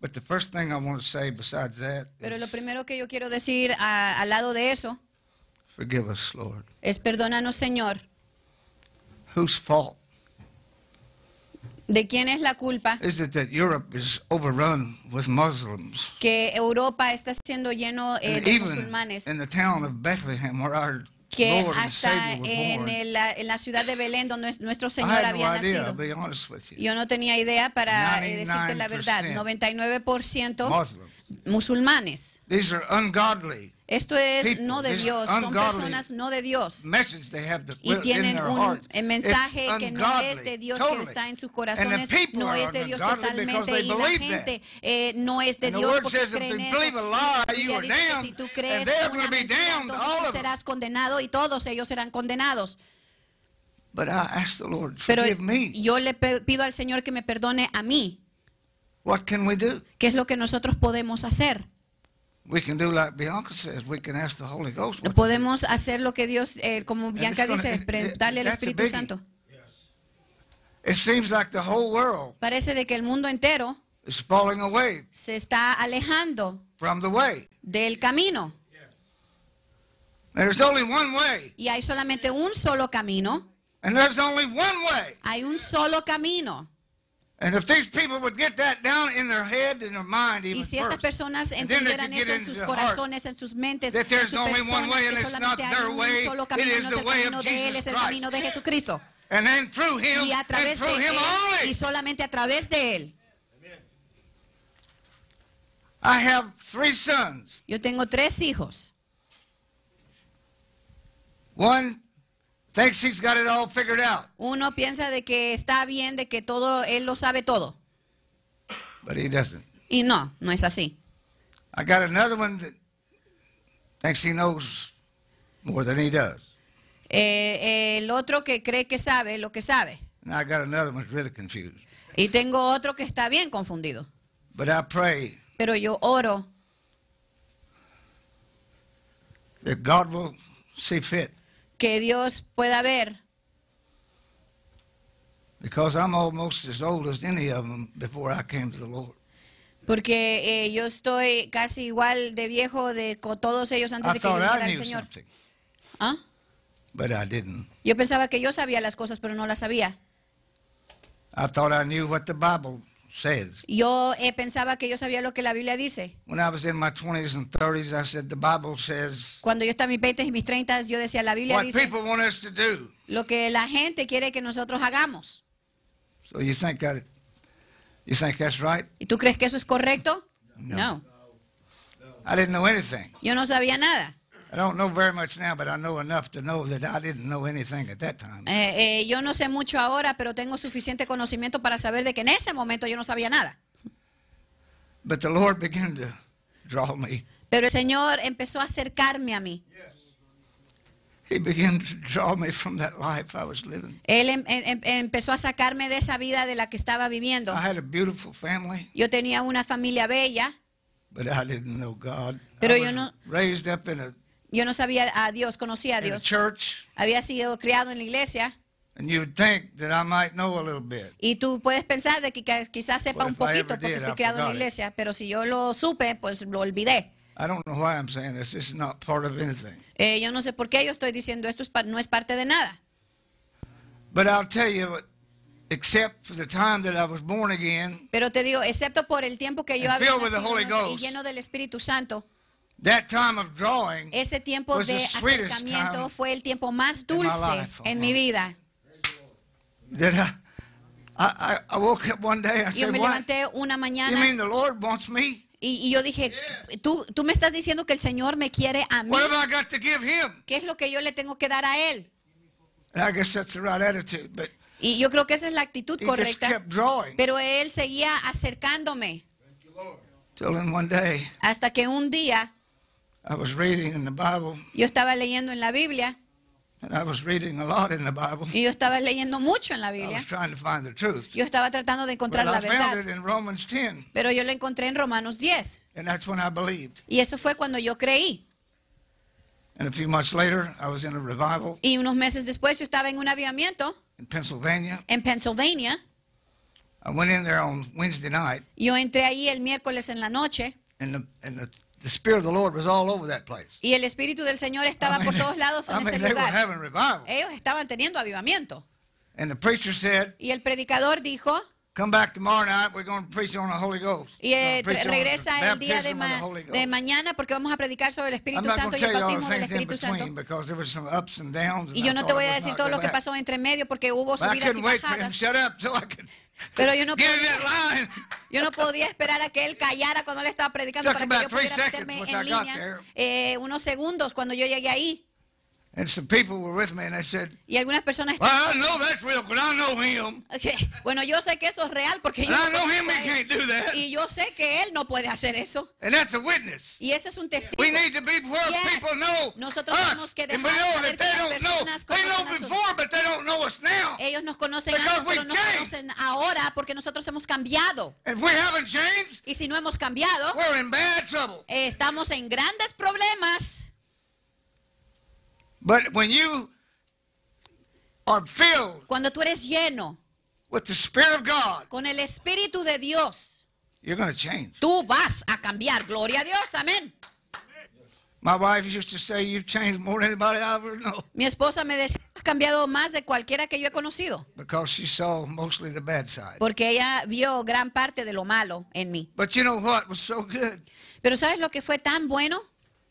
But the first thing I want to say besides that Pero lo is, primero que yo quiero decir al lado de eso forgive us, Lord. es perdónanos, Señor. Whose fault ¿De quién es la culpa? is it that Europe is overrun with Muslims? Que Europa está siendo lleno And de even musulmanes. in the town of Bethlehem, where our Que Lord and hasta Savior was born, en la ciudad de Belén, donde nuestro I Señor had no había idea, I'll nacido. be honest with you. Yo no tenía idea, para decirte la verdad. 99% Muslims. musulmanes. These are ungodly Esto es people. no de This Dios, son ungodly personas no de Dios. message they have Y in tienen their un hearts. mensaje It's que no ungodly, es de Dios, que totally. está en sus And corazones, the people no are es de Dios ungodly because totalmente, they y la believe gente no es de And the Dios word porque says if creen you eso. believe a lie, Y you la are Biblia dice, damned, si tú and crees they're una going to be mentira, damned, entonces all tú of them. serás condenado y todos ellos serán condenados. But I ask the Lord, Pero forgive me. yo le pido al Señor que me perdone a mí. What can we do? ¿Qué es lo que nosotros podemos hacer? We can do like Bianca says. We can ask the Holy Ghost what to do. Podemos hacer lo que Dios, como Bianca it's dice, gonna- preguntarle al that's a Espíritu biggie. Santo. It seems like the whole world Parece de que el mundo entero is falling away se está alejando from the way. del camino. There's only one way, Y hay solamente un solo camino. and there's only one way. Hay un solo camino. And if these people would get that down in their head and their mind even Y si estas first, personas and then they entendieran could get esto en into sus the corazones, en sus mentes, that en there's sus only one way, personas, and que it's not solamente hay their un way, solo it camino, is no the es el way camino of de Él, Jesus es el Christ. camino de Jesucristo. And then through Him, Y a and través de through Him Él, y only. solamente a través de Él. I have 3 sons. Yo tengo 3 hijos. One thinks he's got it all figured out, Uno piensa de que está bien, de que todo, él lo sabe todo. but he doesn't. Y no, no es así. I got another one that thinks he knows more than he does. El otro que cree que sabe lo que sabe. And I got another one that's really confused. Y tengo otro que está bien confundido. But I pray Pero yo oro that God will see fit, que Dios pueda ver, because I'm almost as old as any of them before I came to the Lord. porque yo estoy casi igual de viejo con todos ellos antes I de que thought viniera I el knew Señor. something, ¿Ah? but I didn't. Yo pensaba que yo sabía las cosas, pero no las sabía. I thought I knew what the Bible says. Yo pensaba que yo sabía lo que la Biblia dice. When I was in my 20s and 30s, I said the Bible says Cuando yo estaba en mis 20 y mis 30, yo decía, la Biblia what dice people want us to do. lo que la gente quiere que nosotros hagamos. So you think that's right? ¿Y tú crees que eso es correcto? No. I didn't know anything. Yo no sabía nada. I don't know very much now, but I know enough to know that I didn't know anything at that time. Yo no sé mucho ahora, pero tengo suficiente conocimiento para saber de que en ese momento yo no sabía nada. But the Lord began to draw me. Pero el Señor empezó a acercarme a mí. He began to draw me from that life I was living. Él empezó a sacarme de esa vida de la que estaba viviendo. I had a beautiful family, Yo tenía una familia bella, but I didn't know God. Pero I yo was no- raised up in yo no sabía a Dios, conocía a a Dios. church, Había sido criado en la iglesia. and you'd think that I might know a little bit. Y tú puedes pensar de que quizás sepa Well, un if I ever poquito porque did, fui I criado en la forgot it. iglesia, pero si yo lo supe, pues lo olvidé. I don't know why I'm saying this. This is not part of anything. Yo no sé por qué yo estoy diciendo esto, no es parte de nada. But I'll tell you what, except for the time that I was born again, Pero te digo, excepto por el tiempo que yo And había filled with the nacido, Holy ¿no? y Ghost. lleno del Espíritu Santo, that time of drawing ese tiempo was de the sweetest acercamiento time fue el tiempo más in my dulce life. en mi vida. that I woke up one day, I Yo said, me what? levanté una You mañana mean the Lord wants me? y yo dije, ¿tú me estás diciendo que el Señor me quiere a mí? What have I got to give him? ¿Qué es lo que yo le tengo que dar a Él? And I guess that's the right attitude. But Y yo creo que esa es la actitud he just correcta. kept drawing. Pero Él seguía acercándome Till then one day, hasta que un día I was reading in the Bible, yo estaba leyendo en la Biblia, and I was reading a lot in the Bible. y yo estaba leyendo mucho en la I Biblia. was trying to find the truth. Yo estaba tratando de encontrar Well, la I found verdad, it in Romans 10, pero yo lo encontré en Romanos 10. and that's when I believed. Y eso fue cuando yo creí. And a few months later, I was in a revival Y unos meses después yo estaba en un avivamiento in Pennsylvania. en Pennsylvania. I went in there on Wednesday night, Yo entré ahí el miércoles en la noche and the Spirit of the Lord was all over that place. y el Espíritu del Señor estaba por todos lados en ese they were lugar. having revival. Ellos estaban teniendo avivamiento. And the preacher said, Y el predicador dijo, come back tomorrow night, we're going to preach on the Holy Ghost. y We're gonna preach on regresa the el día baptism of the Holy Ghost. de mañana porque vamos a predicar sobre el I'm Espíritu not Santo going y to el tell you all the bautismo del things in Espíritu Santo. between because there were some ups and downs. Y And yo I no te thought voy it a was decir not todo gonna lo que happen. pasó entre medio porque hubo But I subidas y couldn't wait for him to bajadas. shut up so I could Pero yo no get in podía, that line. yo no podía esperar a que él callara cuando él estaba predicando Took para que yo about 3 pudiera seconds meterme once en I got línea there. unos segundos cuando yo llegué ahí. And some people were with me and they said, Y algunas personas well, I know that's real because I know him. bueno, yo sé que eso es real porque yo And I lo know him, conozco he a él. can't do that. Y yo sé que él no puede hacer eso. And that's a witness. Y ese es un testigo. We need to be where Yes. people know Nosotros tenemos us. que And we dejar know saber that they que las don't know. personas They know conocen a before, but they don't know us now. Ellos nos conocen Because antes, pero we've nos changed. conocen ahora porque nosotros hemos cambiado. And if we haven't changed, Y si no hemos cambiado, we're in bad trouble. estamos en grandes problemas. But when you are filled Cuando tú eres lleno with the Spirit of God, con el Espíritu de Dios, you're going to change. tú vas a cambiar. Gloria a Dios, amén. My wife used to say, you've changed more than anybody I ever know. Mi esposa me decía, has cambiado más de cualquiera que yo he conocido. Because she saw mostly the bad side. Porque ella vio gran parte de lo malo en mí. But you know what was so good? Pero ¿sabes lo que fue tan bueno?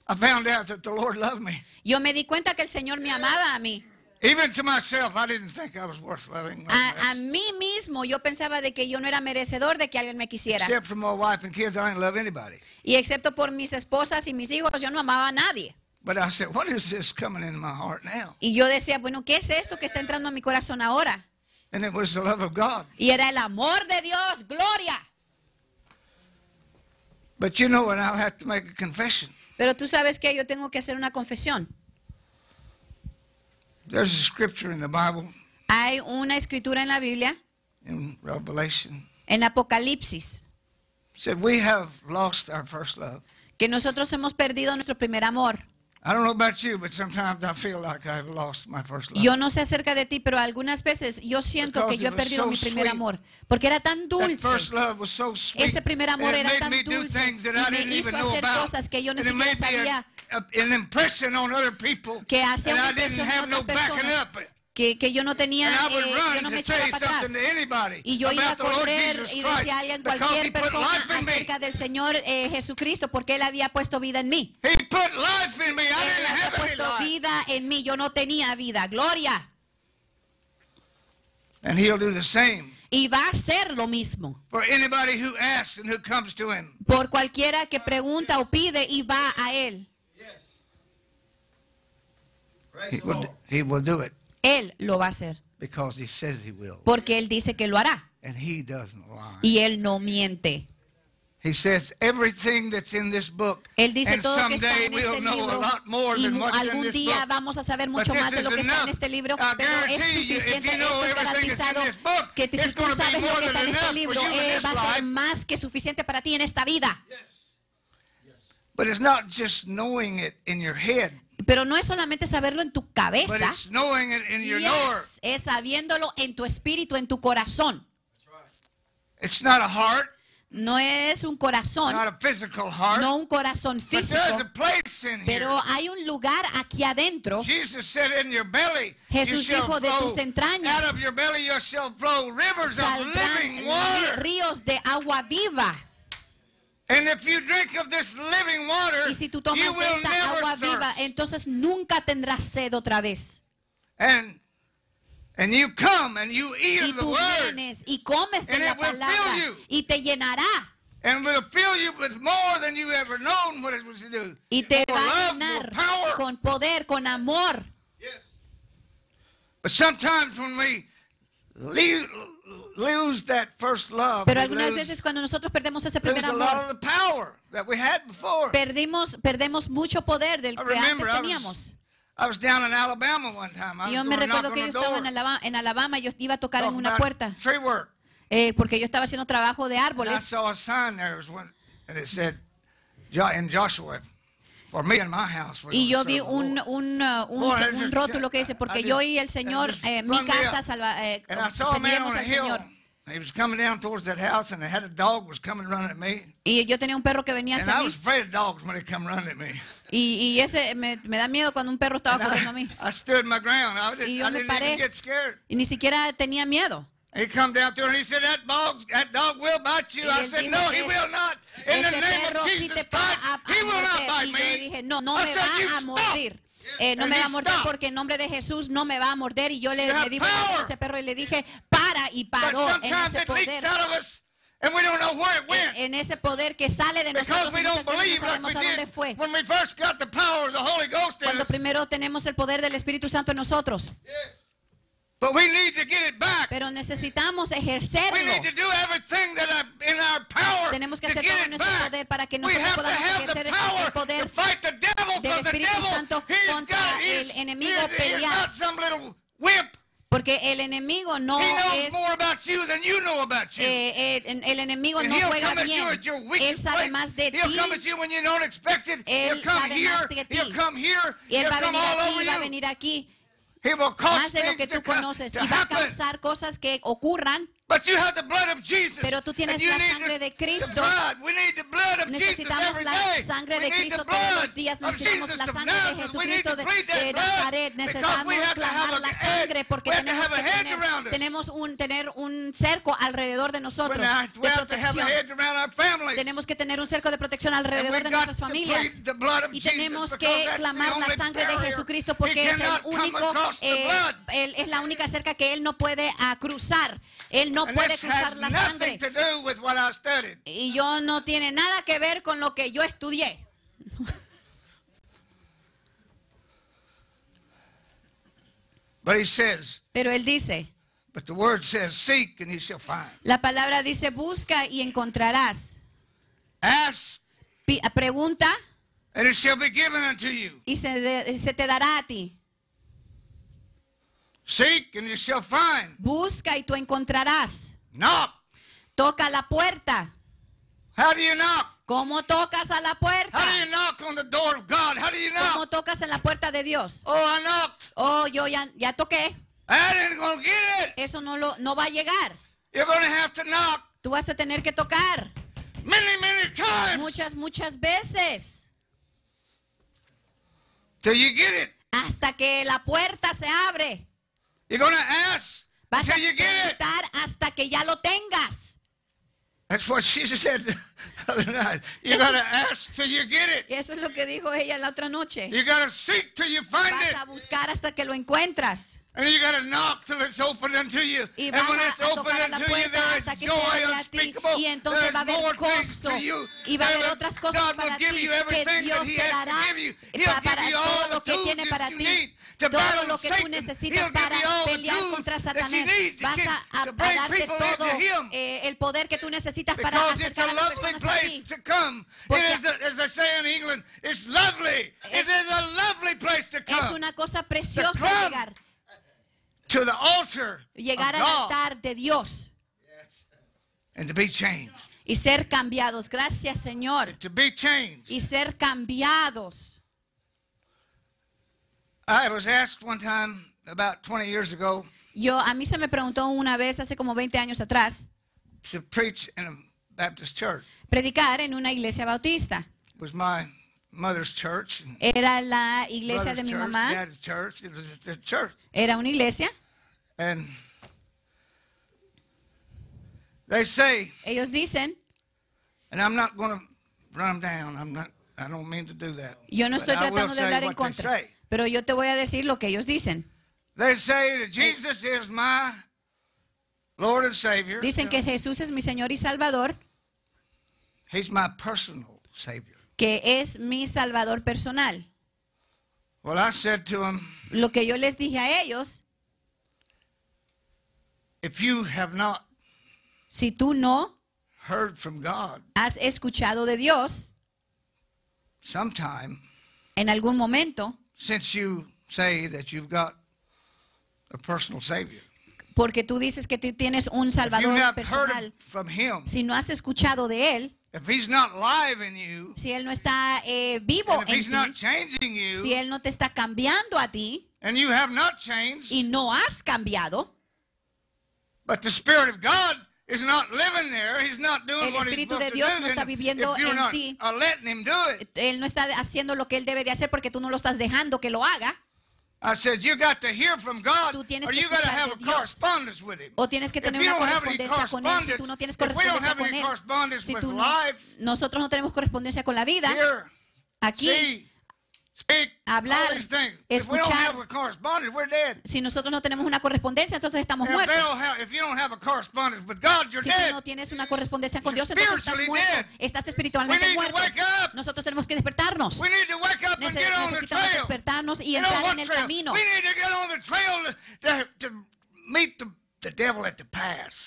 I found out that the Lord loved me. Yo me di cuenta que el Señor me amaba a mí. Even to myself, I didn't think I was worth loving. A mí mismo yo pensaba de que yo no era merecedor de que alguien me quisiera. Except for my wife and kids, I didn't love anybody. Y excepto por mis esposas y mis hijos, yo no amaba a nadie. But I said, what is this coming in my heart now? Y yo decía, bueno, ¿qué es esto que está entrando a mi corazón ahora? And it was the love of God. Y era el amor de Dios, gloria. But you know what? I'll have to make a confession. Pero tú sabes que yo tengo que hacer una confesión. There's a scripture in the Bible, Hay una escritura en la Biblia, in Revelation, en Apocalipsis, said we have lost our first love. que nosotros hemos perdido nuestro primer amor. I don't know about you, but sometimes I feel like I've lost my first love. Yo no sé acerca de ti, pero algunas veces yo siento que yo he perdido mi primer amor. Porque era tan That dulce. first love was so sweet. Ese primer amor and it era made tan me do dulce things that y I me didn't hizo even know hacer about. cosas que yo ni And it siquiera made me sabía an impression on other people. que hacía And una I didn't impresión have en no otras backing personas. up. Que yo no tenía, And I would yo run no me to echaba say para atrás. something to anybody Y yo iba a about the Lord correr Jesus y Christ decía a alguien, because he cualquier put persona life in me. acerca del Señor Jesucristo, porque Él había puesto vida en mí. He put life in me. I Él didn't había have any puesto life. vida en mí, yo no tenía vida. Gloria. And he'll do the same Y va a hacer lo mismo. for anybody who asks and who comes to him. Por cualquiera que pregunta o pide y va a Él. He will do it Él lo va a hacer. because he says he will. Porque Él dice que lo hará. And he doesn't lie. Y Él no miente. He says everything that's in this book. Él dice And todo que está someday en we'll este know a libro. lot more Y than what's in algún this día book. vamos a saber But mucho this más de is lo que está en enough. este libro. I Pero es guarantee you, if suficiente, you know esto es everything that's in garantizado. this book, Que si it's tú gonna be sabes lo more que está than en este enough libro, for you in this va a life. ser más que suficiente para ti en esta vida. But it's not just knowing it in your head, Pero no es solamente saberlo en tu but cabeza. it's knowing it in your knower. Yes, es sabiéndolo en tu espíritu, en tu corazón. It's not a heart, No es un corazón, not a physical heart, no un corazón but there's físico. a place in here. Pero hay un lugar aquí adentro. Jesus said, "In your belly, Jesús you shall dijo, de flow. tus entrañas Out of your belly, you shall flow rivers of living Saldrán water." ríos de agua viva. And if you drink of this living water, Y si tú you tomas de will esta never agua viva, thirst. entonces nunca tendrás sed otra vez. And you come and you eat Y of the tú word, vienes y comes de And la it will fill palabra you. y te llenará. and will fill you with more than you ever known what it was to do. Y te More va a love, more llenar power. con poder, con amor. But sometimes when we lose that first love, Pero we algunas lose veces cuando nosotros perdemos ese a primer lot amor, of the power that we had before. perdemos mucho poder del I que antes remember teníamos. I was down in Alabama one time. I was Yo me going to knock recuerdo on que yo the estaba door, en Alabama y yo iba a tocar en talking una about puerta. tree work. Porque yo estaba haciendo trabajo de And I árboles. saw a sign there, and it said, in Joshua, for me and my house. we're Y yo gonna vi serve the Lord." un just- rótulo que dice, porque I yo just- y el Señor, just mi run me casa, up. salva, And I saw a man serviremos on a al hill, Señor. he was coming down towards that house, and I had a dog was coming running at me. Y yo tenía un perro que venía And hacia I mí. was afraid of dogs when they come running at me. Y ese me da miedo cuando un perro estaba And corriendo a mí. I stood my ground. I Y yo me didn't paré. even get scared. Y ni siquiera tenía miedo. He come down through and he said, that dog will bite you. Y I él said, dijo, no, he will not. In the Ese name perro of sí Jesus te va Christ, a he will not morder. bite Y yo me. dije, no I me said, "You va a stop." morder. No And me he va a morder stopped. porque en nombre de Jesús no me va a morder. Y yo le You have di power. a ese perro y le dije, para, y But paró en sometimes ese it leaks poder. out of us, and we don't know where it went. En ese poder que sale de Because nosotros we y don't muchas veces believe no like sabemos we a dónde did fue. when we first got the power of the Holy Ghost in Cuando us. primero tenemos el poder del Espíritu Santo en nosotros. But we need to get it back. Pero necesitamos We ejercerlo. need to do everything that in our power Tenemos que to hacer get todo it nuestro back. poder para que We nosotros have to podamos have the ejercer power el poder to fight the devil, del because the Espíritu devil, Santo he's contra got, el he's, enemigo he's pelear. not some little wimp. Porque el enemigo no He knows es... more about you than you know about you. el enemigo And no he'll juega come at you bien. at your Él weakest sabe place. más de He'll ti. come at you when you don't expect it. Él He'll come sabe here. más que ti. He'll come here. Y él He'll va a come venir all aquí, over va a you. venir aquí. He will cause Más de lo things que to tú conoces. Y va a happen. causar cosas que ocurran. But you have the blood of Jesus. Pero tú tienes And you la need sangre de the Cristo. blood. We need the blood of Jesus Necesitamos every la day. sangre We de need Cristo the todos blood los días. of Necesitamos Jesus la of sangre de Nazareth. We need Jesucristo to plead that de blood Nazaret. because Necesitamos we have to have clamar a la sangre hedge. porque We have to tenemos have a que hedge around us. tener un cerco alrededor de nosotros We de have to have a protección. hedge around our families. Tenemos que tener un cerco de protección alrededor we've de got nuestras to familias. plead the blood of Y Jesus tenemos because que that's the clamar la only sangre de barrier. Jesucristo He porque es el cannot come único, across the blood. es la única cerca que Él no puede cruzar. Él no And puede this cruzar has la nothing sangre. to do with what I studied. Y yo no tiene nada que ver con lo que yo estudié. But he says, Pero Él dice, but the word says, seek and you shall find. la palabra dice, busca y encontrarás. Ask Pregunta and it shall be given unto you. y se te dará a ti. Seek and you shall find. Busca y tú encontrarás. Knock. Toca la puerta. How do you knock? ¿Cómo tocas a la puerta? How do you knock on the door of God? How do you ¿Cómo knock? tocas en la puerta de Dios? Oh, I knocked. Oh, yo ya toqué. I didn't gonna get it. Eso no va a llegar. You're gonna have to knock Tú vas a tener que tocar many, many times muchas veces till you get it. hasta que la puerta se abre. You're gonna ask Vas a till you get it. preguntar hasta que ya lo tengas. That's what she said the other night. You gotta ask till you get it. Y eso es lo que dijo ella la otra noche. You gotta seek till you find Vas it. a buscar hasta que lo encuentras. And you gotta knock till it's open unto you. Y And vas when it's a open tocar a la unto you, puerta there hasta is que se joy abre a ti. unspeakable. Y entonces va a There's haber more things gozo. to you. Y va a haber otras cosas God para will ti give you que everything Dios that He te has dará to give you. He'll para give you all todo the lo que tools tiene para that you ti. need to Todo battle lo que tú Satan. necesitas He'll give para you all the pelear tools contra that you Satanás. need Vas to a bring darte people todo into Him. el poder que tú necesitas para Because it's acercar a a las lovely personas a place ti. to come. Porque- It is, as they say in England, it's lovely. It is a lovely place to Es come. una cosa preciosa come llegar To the altar of al God altar de Dios and to be changed. y ser cambiados. Gracias, Señor. To be changed. Y ser cambiados. I was asked one time about 20 years ago A mí se me preguntó una vez, hace como 20 años atrás, to preach in a Baptist church. predicar en una iglesia bautista. It was my mother's church. And Era la iglesia brother's de mi church, mamá. dad's church. It was the church. Era una iglesia. And they say, Ellos dicen, and I'm not going to run them down. I don't mean to do that. yo no But estoy I will tratando de say hablar en what they contra, say. pero yo te voy a decir lo que ellos dicen. They say that Jesus is my Lord and Savior. Dicen que Jesús es mi Señor y Salvador, He's my personal Savior. que es mi Salvador personal. Well, I said to them, Lo que yo les dije a ellos, if you have not si tú no heard from God has escuchado de Dios sometime en algún momento, since you say that you've got a personal Savior, porque tú dices que tú tienes un if you've Salvador not heard personal, from Him, si no has escuchado de Él, if He's not live in you, si Él no está vivo and if en He's not ti, changing si you, Él no te está cambiando a ti and you have not changed, y no has cambiado, but the Spirit of God is not living there. He's not doing El what he's Espíritu de supposed Dios to no do. está viviendo If you're en not ti. letting him do it. Él no está haciendo lo que él debe de hacer porque tú no lo estás dejando que lo haga. I said, you got to hear from God, Tú tienes or que you got to escuchar have de a Dios. correspondence with him. O tienes que If tener you una don't have any correspondencia con él. Si tú no tienes if we don't correspondencia have con any él, correspondence si with tú no, life, nosotros no tenemos correspondencia con la vida, hear, aquí, see, speak, hablar, all these things. If we don't escuchar. have a correspondence, we're dead. si nosotros no tenemos una correspondencia, entonces estamos And muertos. if you don't have a correspondence with God, you're Si tú dead. no tienes una correspondencia con You're Dios, entonces estás spiritually muerto. dead. Estás We espiritualmente need to muerto. wake up. Nosotros tenemos que despertarnos. We need to wake up and get on the Necesitamos trail. despertarnos y You know entrar what en el trail? camino. We need to get on the trail to meet the devil at the pass.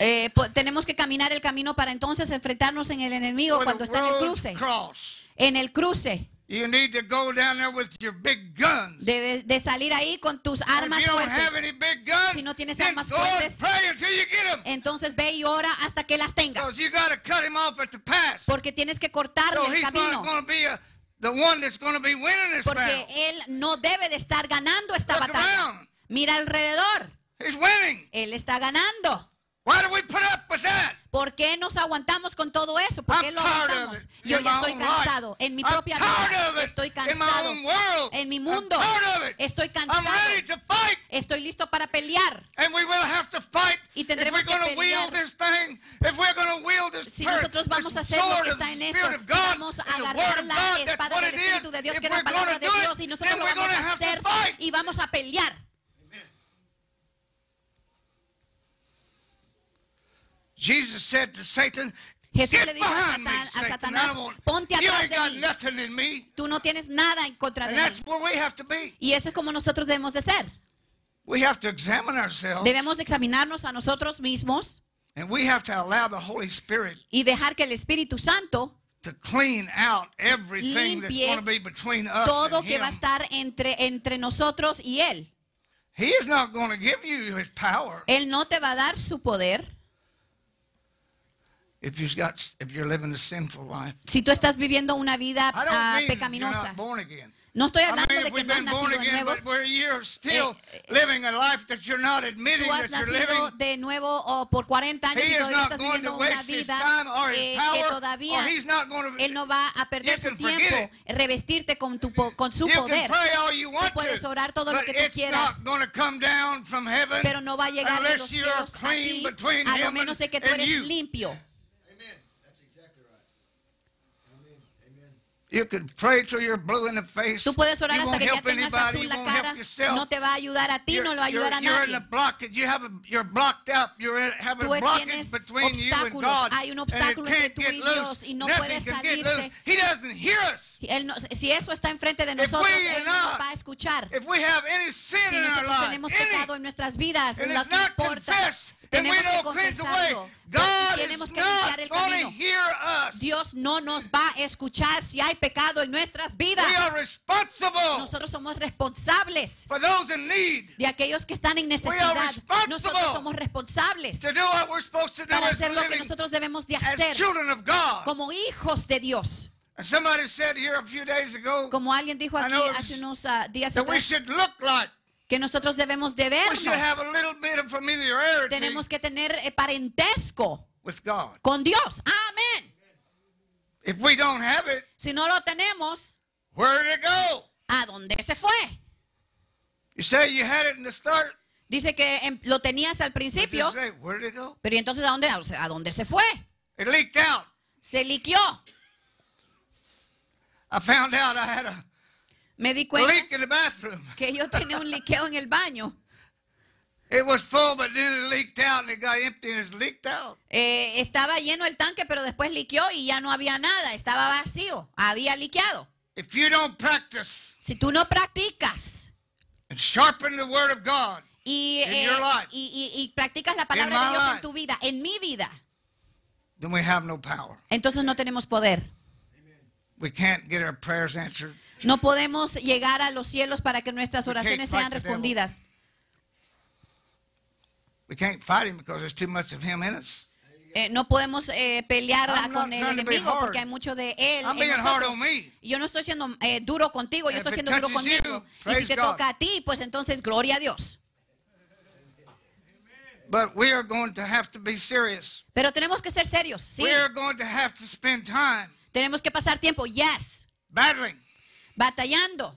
Tenemos que caminar el camino para entonces enfrentarnos en el enemigo Where cuando the está en el roads cruce. cross. En el cruce. You need to go down there with your big guns. Debes de salir ahí con tus armas If you don't have fuertes. any big guns, Si no tienes then armas go and fuertes, pray until you get them. Entonces ve y ora hasta que las tengas. Because you got to cut him off at the pass. Porque tienes que cortarle So el he's camino. going to be the one that's going to be winning this Porque battle. él no debe de estar ganando esta Look batalla. around. Mira alrededor. He's winning. Él está ganando. Why do we put up with that? ¿Por qué nos aguantamos con todo eso? ¿Por qué I'm lo tired of aguantamos? it Yo in ya my estoy own cansado. life. En mi I'm propia tired vida. of it Estoy in my cansado. own world. En mi I'm mundo. tired of it. Estoy I'm cansado. ready to fight. Estoy listo para pelear. And we will have to fight Y if tendremos we're que going to wield pelear. this thing, if we're going to wield this Si nosotros vamos a hacer lo que está en esto, Spirit of God, vamos a and the Word agarrar of la God, that's espada what del it Espíritu is. de Dios, If que es la we're palabra going de to do Dios, y it, nosotros then lo we're vamos going to a have to hacer fight. y vamos a pelear. Jesus said to Satan, Jesús get le dijo a behind me, Satanás, Satan. ponte You atrás ain't de got mí. nothing in me. Tú no tienes nada en contra And de that's mí. where we have to be. Y eso es como nosotros debemos de ser. We have to examine ourselves. Debemos de examinarnos a nosotros mismos And we have to allow the Holy Spirit y dejar que el Espíritu Santo to clean out everything that's limpie going to be between us todo and que va a Him. estar entre nosotros y Él. He is not going to give you His power Él no te va a dar su poder if you're living a sinful life. si tú estás viviendo una vida I don't mean you're pecaminosa. not born again. No estoy I hablando mean, de if que we've no has been born nacido de again, nuevo. but you're still living a life that you're not admitting Tú has that you're nacido living. de nuevo o por 40 años He y is todavía not estás going viviendo to una waste his vida time or his que power, todavía or he's not going to. Él no va a perder You su can forget tiempo, revestirte con su You can poder. pray all you want Tú puedes to, orar todo lo but que tú it's quieras, not going to come down from heaven pero no va a llegar de los unless you're cielos a clean ti, between a lo him menos de que tú and eres you. limpio. Amen. That's exactly right. Amen. Amen. You can pray till you're blue in the face. Tú puedes orar You hasta won't que ya help tengas anybody. azul You la won't cara. help yourself. No te va a ayudar a ti, no le va a ayudar a You're in nadie. a blockage. You're blocked out. You're having Tú a blockage tienes between you and obstáculos. God. Hay un And obstáculo it can't entre tú get y loose. Dios y no Nothing puedes can get salirse. loose. He doesn't hear us. Él si eso está enfrente de If nosotros, we Él are no nos not- va a escuchar. If we have any sin Si in our nosotros life, tenemos any, pecado en nuestras vidas, and lo it's que not importa, confessed, and we tenemos que don't cleanse away, confesarlo. God Tenemos is que limpiar not el going to camino. hear us. Dios no nos va a escuchar si hay pecado en nuestras vidas. We are responsible Nosotros somos responsables for those in need de aquellos que están en We are necesidad. responsible Nosotros somos responsables to do what we're supposed to do para as hacer lo que living nosotros debemos de as hacer children of God. como hijos de Dios. And somebody said here a few days ago Como alguien dijo I aquí noticed hace unos días that we atrás, should look like, que nosotros debemos de we should have vernos. a little bit of familiarity Tenemos que tener parentesco with God. con Dios. Amén. If we don't have it, Si no lo tenemos, where did it go? ¿a dónde se fue? You say you had it in the start, Dice que lo tenías al but you principio, say, where did it go? pero ¿y entonces a dónde se fue? It leaked out. Se liqueó. I found out I had a Me di cuenta leak in the bathroom. que yo tenía un liqueo en el baño. It was full, but then it leaked out and it got empty and it's leaked out. Estaba lleno el tanque, pero después liqueó y ya no había nada. Estaba vacío. Había liqueado. If you don't practice Si tú no practicas and sharpen the word of God, y, In your life. y practicas la palabra In my de Dios en life. tu vida, en mi vida, then we have no power. entonces no tenemos poder. We can't get our prayers answered. No podemos llegar a los cielos para que nuestras We can't oraciones fight sean the devil. respondidas. We can't fight him because there's too much of him in us. No podemos pelear I'm not con el trying to be enemigo hard. porque hay mucho de él I'm en being hard nosotros. on me. Y yo no estoy siendo duro contigo, yo And estoy if it siendo duro touches you, conmigo. Y si praise te God. toca a ti, pues entonces gloria a Dios. But we are going to have to be serious. Pero tenemos que ser serios, sí. We are going to have to spend time Tenemos que pasar tiempo, yes. battling, Batallando.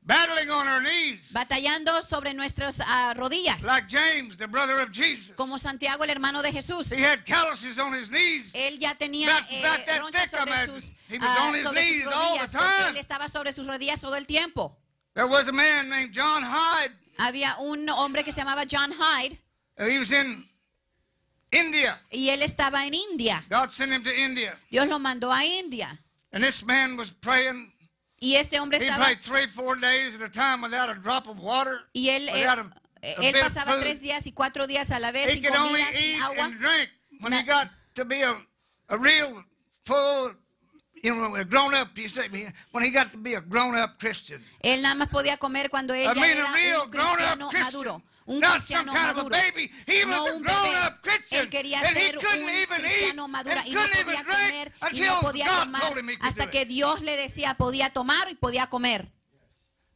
battling on our knees, Batallando sobre nuestras rodillas. like James, the brother of Jesus. Como Santiago, el hermano de Jesús. He had calluses on his knees. Él ya tenía About that ronchas thick, sobre imagine. sus, He was on his sobre sus knees all the rodillas. Porque time. él estaba sobre sus rodillas todo el tiempo. There was a man named John Hyde. Había un hombre que se llamaba John Hyde. He was in India. Y él estaba en India. God sent him to India. Dios lo mandó a India. And this man was praying. Y este hombre He estaba... prayed 3-4 days at a time without a drop of water. Y él, without a él bit of pasaba food. 3 días y 4 días a la vez He sin could only comida, sin eat agua. and drink when he Na- got to be a real full, a grown-up, you say, when he got to be a grown-up Christian. Él nada más podía comer cuando él I ya mean, era a real un grown-up cristiano Christian. maduro. Un Not some cristiano kind of a maduro. baby. He No was a un grown-up bebé. Christian. Él quería And he ser couldn't un even eat cristiano maduro and y no couldn't podía even comer drink y no until podía God tomar told him he could hasta do que it. Dios le decía podía tomar y podía comer.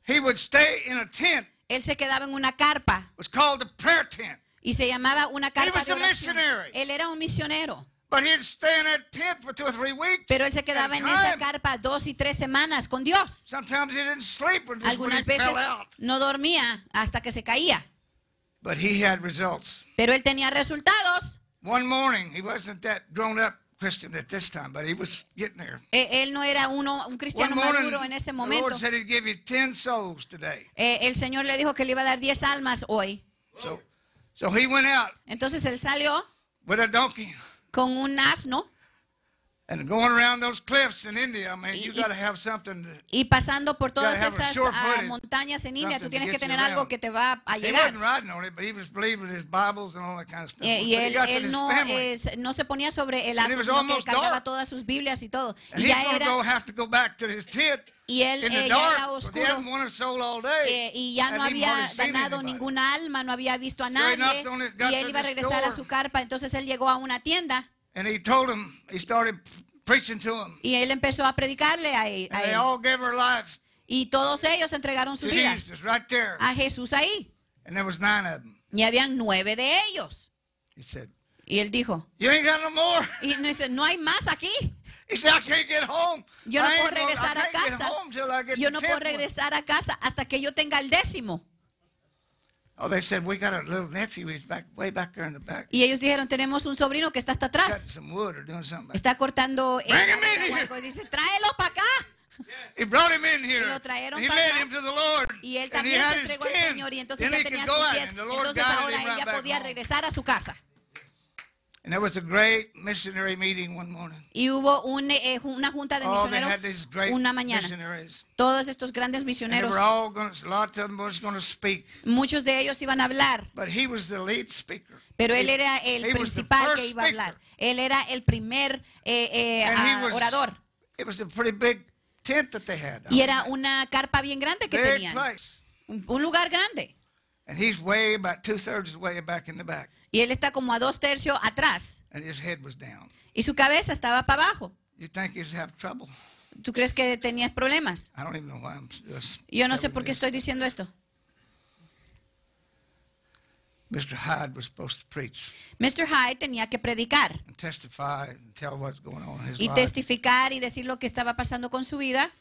He would stay in a tent. Él se quedaba en una carpa It was called the prayer tent. y se llamaba una carpa was de a oración. missionary. Él era un misionero. But he'd stay in that tent for 2 or 3 weeks. Pero él se quedaba at en a esa time. carpa 2 y 3 semanas con Dios. Sometimes he didn't sleep or just when he Algunas veces fell out. no dormía hasta que se caía. But he had results. Pero él tenía resultados. One morning, he wasn't that grown-up Christian at this time, but he was getting there. Él no era un One cristiano morning, maduro en ese the momento. Lord said he'd give you 10 souls today. El Señor le dijo que le iba a dar 10 almas hoy. So he went out Entonces él salió with a donkey. con un asno And going around those cliffs in India, man, you Y- got to have something. y pasando por todas have a esas sure-footed montañas en India. Tú something tienes to que get you tener algo around. que te va a He llegar. wasn't riding on it, but he was believing his Bibles and all that kind of stuff. Y But he él, got to él his no, family. no se ponía sobre el And it asno, was sino que almost cargaba dark. todas sus Biblias y todo. And Y he's ya going to era, have to go back to his tent y él in the ya dark. era Because he oscuro. hadn't won a soul all day. Y ya no Hadn't even había hardly seen ganado anybody. ninguna alma, no había visto a he nadie. knocked on it, got Y to él iba a the regresar a store. su carpa. Entonces él llegó a una tienda And he told him, he started preaching to him. y él empezó a predicarle a él. And they all gave their lives Y todos ellos entregaron to sus vidas Jesus right there. a Jesús ahí. And there was 9 of them. Y habían 9 de ellos. He said, Y él dijo, you ain't got no more. y no dice, no hay más aquí. He said, I can't get home. Yo no I puedo ain't gonna- regresar I a can't get casa. home till I get Yo the no puedo 10th one." regresar a casa hasta que yo tenga el 10º. Oh, they said, we got a little nephew. He's back, way back there in the back. Y ellos dijeron, tenemos un sobrino que está hasta Cutting atrás. some wood or doing something. Está cortando Bring him in madera o here. algo. Y dice, tráelo para acá. He brought him in here. Y lo trajeron And he para led acá. him to the Lord. Y él And he también had se his entregó al 10. Señor y entonces Then ya he tenía could sus go out, 10. and the Lord Entonces guided ahora him él right ya back podía home. regresar a su casa. And there was a great missionary meeting one morning. Y hubo una junta de Oh, they misioneros had these great una mañana. missionaries. Todos estos grandes And they misioneros, were all going to, a lot of them was going to speak. muchos de ellos iban a hablar. But he was the lead speaker. Pero él He- era el he was the principal first que iba a hablar. speaker. Él era el primer And he was, orador. it was a pretty big tent that they had. Y era una carpa bien grande que Big tenían. place. Un lugar grande. And he's way about 2/3 of the way back in the back. Y él está como a 2/3 atrás. And his head was down. Y su cabeza estaba para abajo. You think he's having trouble? ¿Tú crees que tenías problemas? I don't even know why I'm just Yo no sé telling por qué this. estoy diciendo esto. Mr. Hyde was supposed to preach Mr. Hyde tenía que predicar and testify and tell what's going on in his y life. testificar y decir lo que estaba pasando con su vida.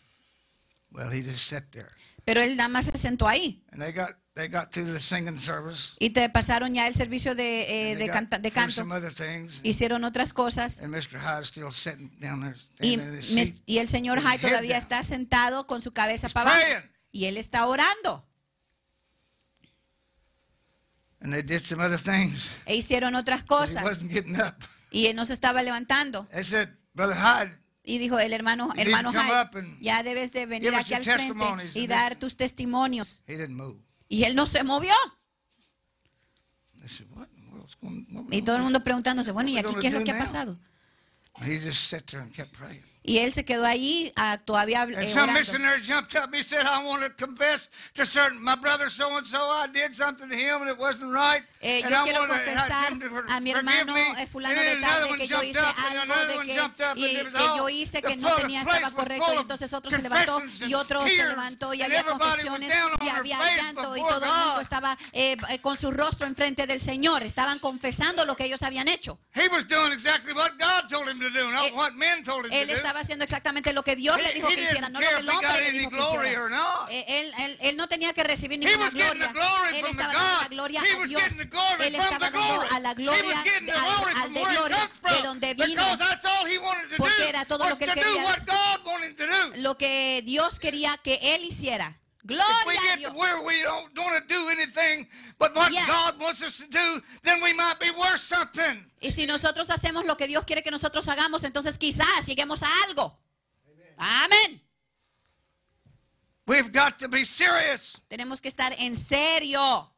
Well, he just sat there. Pero él nada más se sentó ahí. And they got to the singing service. Y te pasaron ya el servicio de and they got de through canto. some other things. Hicieron otras cosas. And Mr. Hyde still sitting down there, Y, standing in his seat. y el señor with his Hyde head todavía down. está sentado con su cabeza He's para abajo. praying. Y él está orando. And they did some other things. E hicieron otras But he cosas. wasn't getting up. Y él no se estaba levantando. They said, Brother Hyde, Y dijo el hermano You need to come Hyde, up and ya debes de venir give us aquí your al frente testimonies y and dar this- tus testimonios. he didn't move. Y él no se movió. They said, what in the world's going on? Y todo el mundo preguntándose, bueno, ¿y What are aquí we qué es lo gonna que do ha now? pasado? He just sat there and kept praying. Y él se quedó allí todavía And some orando. missionary jumped up. He said, I want to confess to certain, my brother so-and-so, I did something to him and it wasn't right. Yo and I quiero want to confesar have him to a mi forgive hermano me. fulano And de then tal another de one que yo jumped hice up, and algo another de one que, jumped up, and y it was que all- yo hice que the no full tenía, place estaba was correcto, full y of entonces otro se levantó confessions y otro and se tears, levantó y and había everybody was confesiones down on y their había face llanto y before todo el mundo God. estaba con su rostro enfrente del Señor, estaban confesando lo que ellos habían hecho. He was doing exactly what God told him to do, not Él- what men told him Él to do. estaba haciendo exactamente lo que Dios le dijo He que hiciera, didn't no lo care que if el he hombre got le any dijo que glory hiciera. or not. Él no tenía que recibir He ninguna was getting gloria. the glory Él from the estaba dando la God. gloria He a was Dios. getting the glory Él from estaba the dando glory. a la He gloria was getting the glory al from de where he gloria comes de from. donde vino. Because that's all he wanted to Porque do. era todo Was lo que él to do quería what God wanted him to do. Lo que Dios quería que él hiciera. If we Gloria a get to Dios. where we don't want to do anything but what Yes. God wants us to do, then we might be worth something. Y si nosotros hacemos lo que Dios quiere que nosotros hagamos, entonces quizás lleguemos a algo. Amén. We've got to be serious. Tenemos que estar en serio.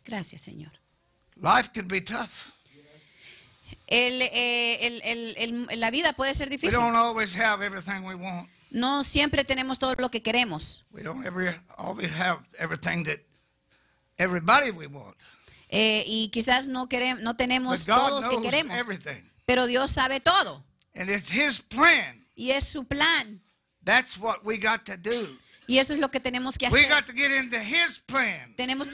Gracias, Señor. Life can be tough. La vida puede ser We difícil. don't always have everything we want. No siempre tenemos todo lo que queremos. We don't always have everything that everybody we want. Y quizás no tenemos But God todos que knows queremos. everything. Pero Dios sabe todo. And it's His plan. Y es su plan. That's what we got to do. Y eso es lo que tenemos que We hacer. got to get into His plan. Tenemos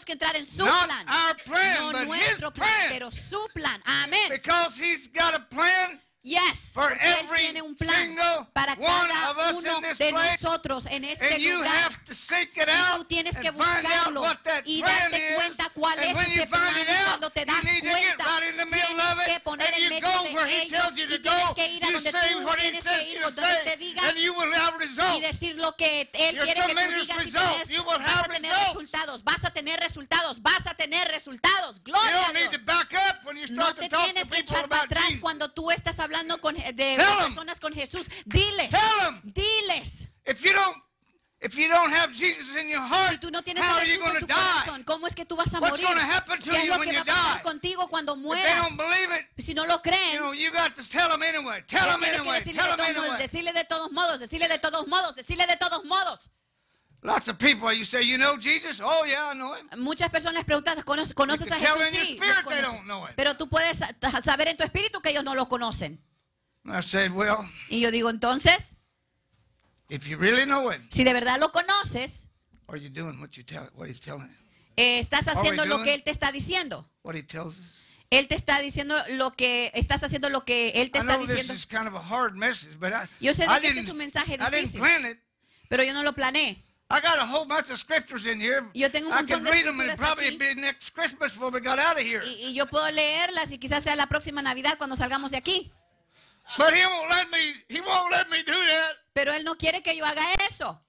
que entrar en su Not plan. our plan, No but His nuestro plan, plan. pero su plan. Amén. Because He's got a plan. Yes. For Porque Él every tiene un plan single para one cada of us uno in this de place, nosotros en este And you lugar. have to seek it Y out tú tienes que and find out buscarlo what that y plan darte is. cuenta cuál And es when you ese find plan. it Y out, cuando te you das need to get cuenta, right in the middle of tienes que it. poner And en you medio go de where He ello tells you y to tienes go. que ir a You donde say tú what He tienes says que ir, you donde Él te say, diga and you will have y results. decir lo que Él Your quiere que tú tremendous digas y results. tienes, You will vas have a tener results. resultados, vas a tener resultados, vas a tener resultados. You Gloria a don't need to Dios. back up when you No start te to talk to tienes que people echar para about atrás Jesus. cuando tú estás hablando de 'em. personas con Jesús. Diles, Tell 'em. diles. If you don't have Jesus in your heart, Si tú no tienes how a are you Jesús going en to tu die? corazón, ¿cómo es que tú vas a What's morir? going to happen to ¿Qué es you lo when que va you a pasar die? contigo cuando If they mueras? don't believe it, Si no lo creen, you got to tell them anyway. Tell them tienes que anyway. decirle Tell de them todos modos, anyway. decirle de todos modos, decirle de todos modos, decirle de todos modos. Lots of people, you say, you know Jesus? Oh, yeah, I know Him. Muchas personas les preguntan, ¿conoces You a can tell Jesús? in your Sí, spirit los they conocen. don't know Him. Pero tú puedes saber en tu espíritu que ellos no lo conocen. And I said, well, Y yo digo, entonces, if you really know Him, si de verdad lo conoces, are you doing what He's telling you? estás haciendo lo doing? que Él te está diciendo. What He tells us? Él te está diciendo estás haciendo lo que Él te I está know this diciendo. is kind of a hard message, but Yo sé I de que este didn't, es un mensaje I didn't difícil, plan it. pero yo no lo planeé. I got a whole bunch of scriptures in here. Yo tengo un I montón can de read them and escrituras probably aquí. be next Christmas before we got out of here. Y yo puedo leerlas y quizás sea la próxima Navidad cuando salgamos de aquí. But He won't let me do that Pero Él no quiere que yo haga eso.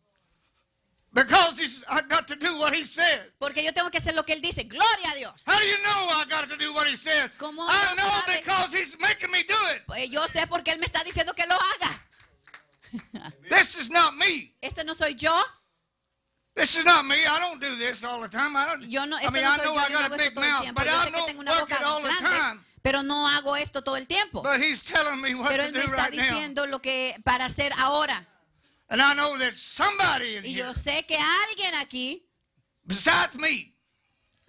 because I got to do what He said. Porque yo tengo que hacer lo que Él dice. Gloria a Dios. How do you know I got to do what He said? ¿Cómo I no know sabe? because He's making me do it. Pues yo sé porque Él me está diciendo que lo haga. This is not me. Este no soy yo. This is not me. I don't do this all the time. Yo no, I este mean, no I soy know yo, I yo no got hago a esto big todo el mouth, tiempo. but Yo I sé que tengo don't una work boca it all the grande, time. pero no hago esto todo el tiempo. But He's telling me what Pero to Él me do está right now. diciendo lo que para hacer ahora. And I know that somebody in Y here, yo sé que alguien aquí, besides me,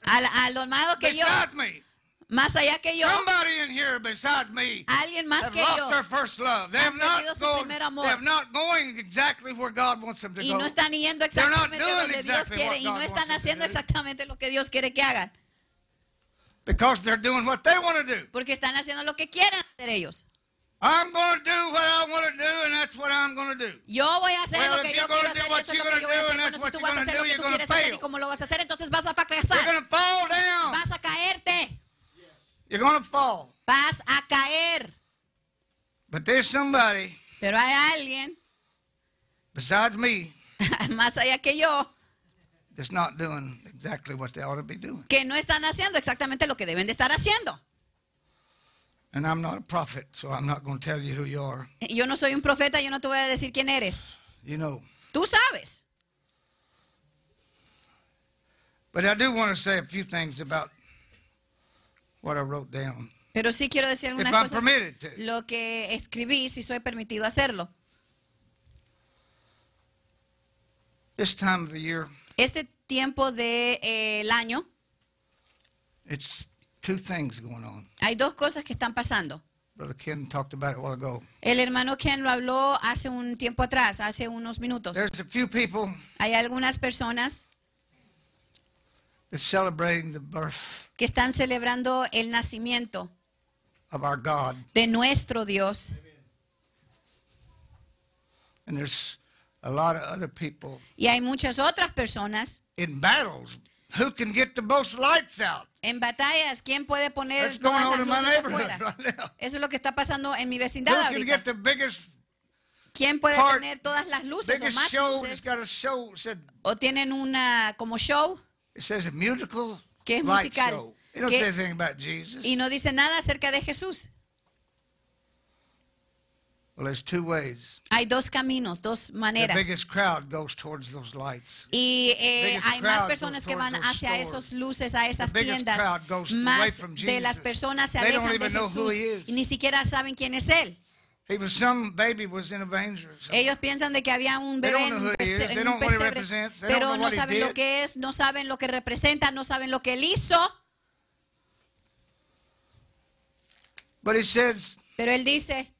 al amado que yo, besides me, más allá que yo, somebody in here besides me alguien más have que lost yo, their first love. They have han not perdido su gone, primer amor. they have not going exactly where God wants them to y go. no están yendo They're not exactamente doing donde Dios exactly quiere what y God no wants están them to haciendo do. exactamente lo que Dios quiere que hagan. Because they're doing what they want to do. Porque están haciendo lo que quieren hacer ellos. I'm going to do what I want to do, and that's what I'm going to do. Yo voy a hacer Well, lo if que you're yo quiero gonna do hacer y what eso es you're lo que yo voy a gonna do, hacer. and Bueno, that's si what tú you're vas a gonna hacer lo do, que you're tú gonna quieres hacer y fail. como lo vas a hacer, entonces vas a You're fracasar. going to fall down. Vas a caerte. You're going to fall. Vas a caer. But there's somebody Pero hay alguien, besides me más allá que yo, that's not doing exactly what they ought to be doing. que no están haciendo exactamente lo que deben de estar haciendo. And I'm not a prophet, so I'm not going to tell you who you are. Yo no soy un profeta, yo no te voy a decir quién eres. You know. Tú sabes. But I do want to say a few things about what I wrote down. Pero sí quiero decir if algunas I'm cosas. permitted to. Lo que escribí, si soy permitido hacerlo. This time of the year, Este tiempo del año, it's two things going on. hay dos cosas que están pasando. Brother Ken talked about it a while ago. El hermano Ken lo habló hace un tiempo atrás, hace unos minutos. There's a few people Hay algunas personas that's celebrating the birth que están celebrando el nacimiento of our God. de nuestro Dios. And there's a lot of other people Y hay muchas otras personas in battles. Who can get the most lights out? en batallas. ¿Quién puede poner That's going todas on in my las luces neighborhood afuera? right now. Eso es lo que está pasando en mi Who vecindad can ahorita. get the biggest ¿Quién puede part, tener todas las luces o biggest más show? It's luces? got a show. O tienen una como show It says a musical que es light musical. show. It don't Que- say anything about Jesus. y no dice nada acerca de Jesús. Well, there's two ways. Hay dos caminos, dos The maneras. biggest crowd goes towards those lights. Y biggest hay más crowd personas goes que van towards those hacia stores. esos luces, a esas The biggest tiendas. crowd goes away Más from de las Jesus. personas se They don't alejan de even know who Jesús he is. y ni siquiera saben quién es Él. Some baby was in a manger. or something. Ellos piensan de que había un They bebé don't en know un who he is. pese- They en don't un know what he pesebre, represents. They don't pero know no what he saben lo did. que es, no saben lo que representa, no saben lo que Él hizo. But he says, Pero Él dice,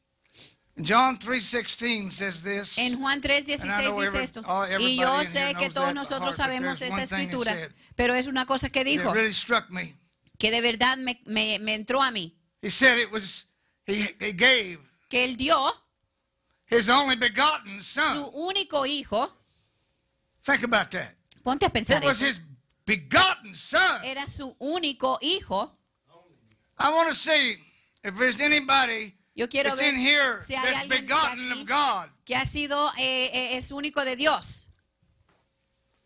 John 3:16 says this. en Juan 3:16 And I know dice esto. everybody Y yo in sé here que knows todos that by nosotros heart, but sabemos there's esa one thing he escritura, said pero es una cosa que that dijo, really struck me. que de verdad me entró a mí. He said it was, he gave Que Él dio his only begotten su son. único hijo. Think about that. Ponte a pensar It was eso. his begotten son. Era su único hijo. I want to see if there's anybody Yo quiero that's ver in here si hay that's alguien begotten aquí of God. que ha sido, es único de Dios.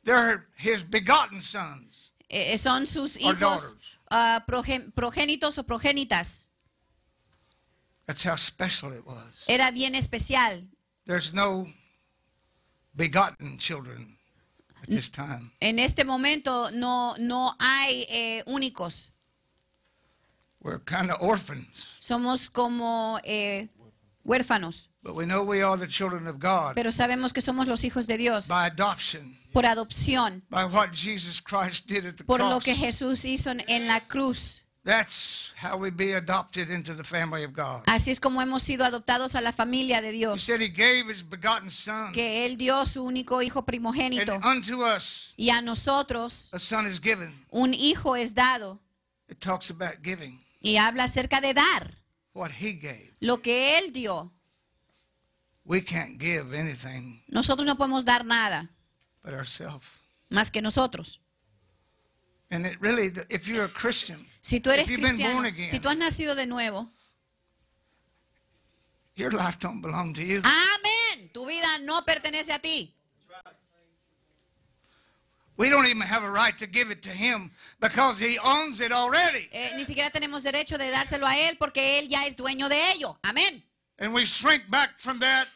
They're his begotten sons. Son sus Or hijos daughters. progénitos o progénitas. That's how special it was. Era bien especial. There's no begotten children at this time. En este momento no hay únicos. We're kind of orphans, Somos como huérfanos. but we know we are the children of God Pero sabemos que somos los hijos de Dios by adoption, por adopción, by what Jesus Christ did at the por lo cross. que Jesús hizo en la cruz. That's how we be adopted into the family of God. Así es como hemos sido adoptados a la familia de He Dios. said he gave his begotten son, Que Él dio su único hijo primogénito. and unto us Y a nosotros a son is given. un hijo es dado. It talks about giving Y habla acerca de dar. what he gave. Lo que Él dio. We can't give anything Nosotros no podemos dar nada but ourselves. más que nosotros. And it really, if you're a Christian, Si tú eres if you've been cristiano, born again, si tú has nacido de nuevo, your life don't belong to you. amén. Tu vida no pertenece a ti. We don't even have a right to give it to him because he owns it already. Ni siquiera tenemos derecho de dárselo a Él porque Él ya es dueño de ello. Amén. And we shrink back from that.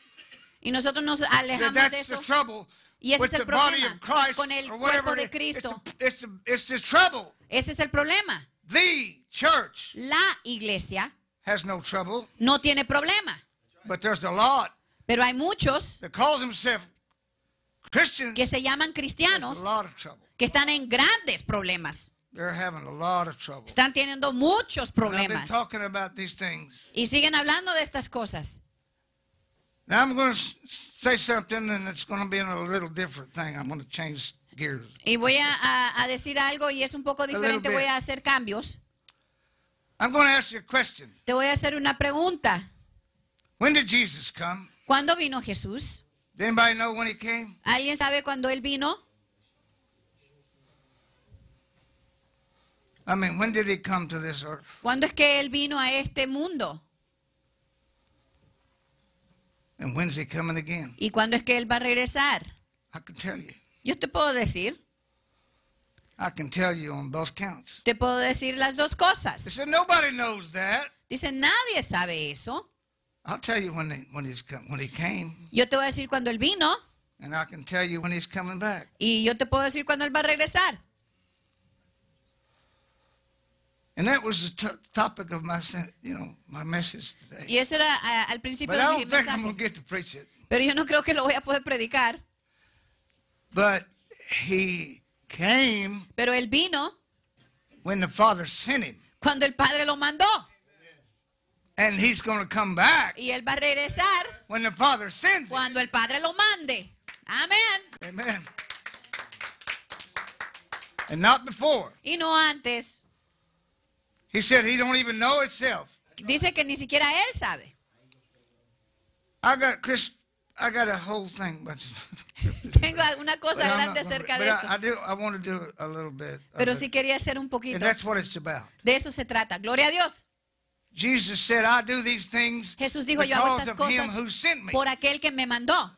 Y nosotros nos That alejamos de that's the eso. trouble Y ese with es el the body problema of Christ con el or cuerpo whatever. de It's Cristo. it's the trouble. Ese es el problema. The church La iglesia has no trouble, no tiene problema. but there's a lot Pero hay muchos that calls themselves Christian. que se llaman There's a cristianos lot of trouble. que están en grandes problemas. They're having a lot of trouble. Están teniendo muchos And I've been problemas. talking about these things. Y siguen hablando de estas cosas. Now I'm going to say something, and it's going to be in a little different thing. I'm going to change gears. Y voy a decir algo y es un poco diferente. bit. Voy a hacer cambios. I'm going to ask you a question. Te voy a hacer una pregunta. When did Jesus come? ¿Cuándo vino Jesús? Does anybody know when he came? ¿Alguien sabe cuándo Él vino? I mean, when did he come to this earth? ¿Cuándo es que Él vino a este mundo? And when's he coming again? ¿Y cuándo es que Él va a regresar? I can tell you. Yo te puedo decir. I can tell you on both counts. Te puedo decir las dos They cosas. said nobody knows that. Dice, nadie sabe eso. I'll tell you when he came, Yo te voy a decir cuándo Él vino and I can tell you when he's coming back. y yo te puedo decir cuándo Él va a regresar. And that was the topic of my, my message today. Y eso era al principio But I de mi don't think I'm going mensaje. to get to preach it. Pero yo no creo que lo voy a poder predicar. But he came Pero él vino when the Father sent him. cuando el Padre lo mandó. And he's going to come back Y él va a regresar when the Father sends him. cuando el Padre lo mande. Amén. Amen. And not before. Y no antes. He said he don't even know himself. Dice que ni siquiera él sabe. I got a whole thing, but Tengo una cosa but I'm grande not gonna- acerca but de esto. I want to do a little bit. of Pero it. sí quería hacer un And poquito. that's what it's about. De eso se trata. Gloria a Dios. Jesus said, I do these things Jesús dijo, yo hago because estas of him cosas who sent me. por aquel que me mandó.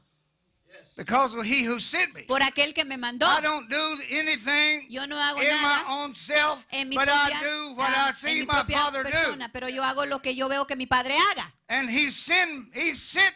Because of he who sent me. Por aquel que me mandó. I don't do anything Yo no hago in my nada own self, en mi but propia, I do what I en see mi my propia Father do. persona, pero yo hago lo que yo veo que mi Padre haga. And he sent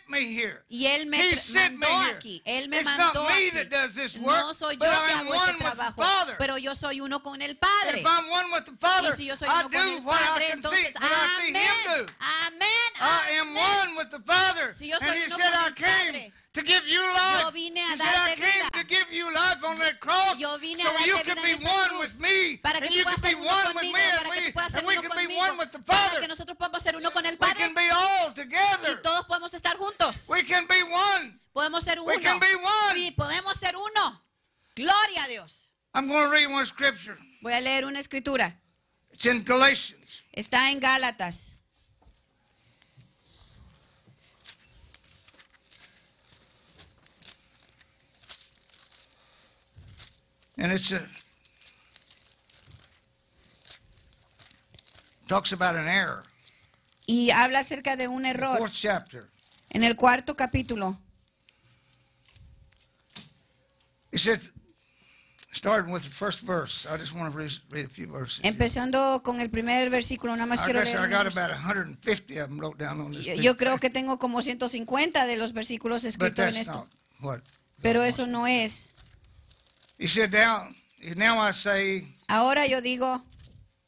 me here. Y él me He sent me mandó here. aquí. Él me It's mandó not me aquí. that does this work, No soy yo but que I'm hago one este with the trabajo, Father. pero yo soy uno con el And Padre. if I'm one with the Father, Y si yo soy I uno con do el what I Padre, can see, entonces, what I see him amén, do. amén, I am amén. one with the Father. Si yo And soy he uno said, con I el came Padre. to give you life. Yo vine a He said, I darte came vida. to give you life on that cross Yo vine a so darte you vida can en be esa one cruz, with me, para que and tú you can puedas be ser uno one with conmigo, me, para que tú puedas and ser we uno can be conmigo, one with the para Father. que nosotros podamos ser uno con el We Padre can be all y together. todos podemos estar juntos. We can be one. Podemos ser uno. We can be one. Sí, podemos ser uno. Gloria a Dios. I'm going to read one scripture. Voy a leer una escritura. It's in Galatians. Está en Gálatas. And talks about an error. Y habla acerca de un The error. fourth chapter. En el 4º capítulo. It said, starting with the first verse. I just want to read a few verses. Empezando con el primer versículo, nada más I quiero guess leer I got unos. about 150 of them wrote down on this. Yo creo que tengo como 150 de los versículos But escritos en that's esto. not what. Pero eso no es. He said, now I say Ahora yo digo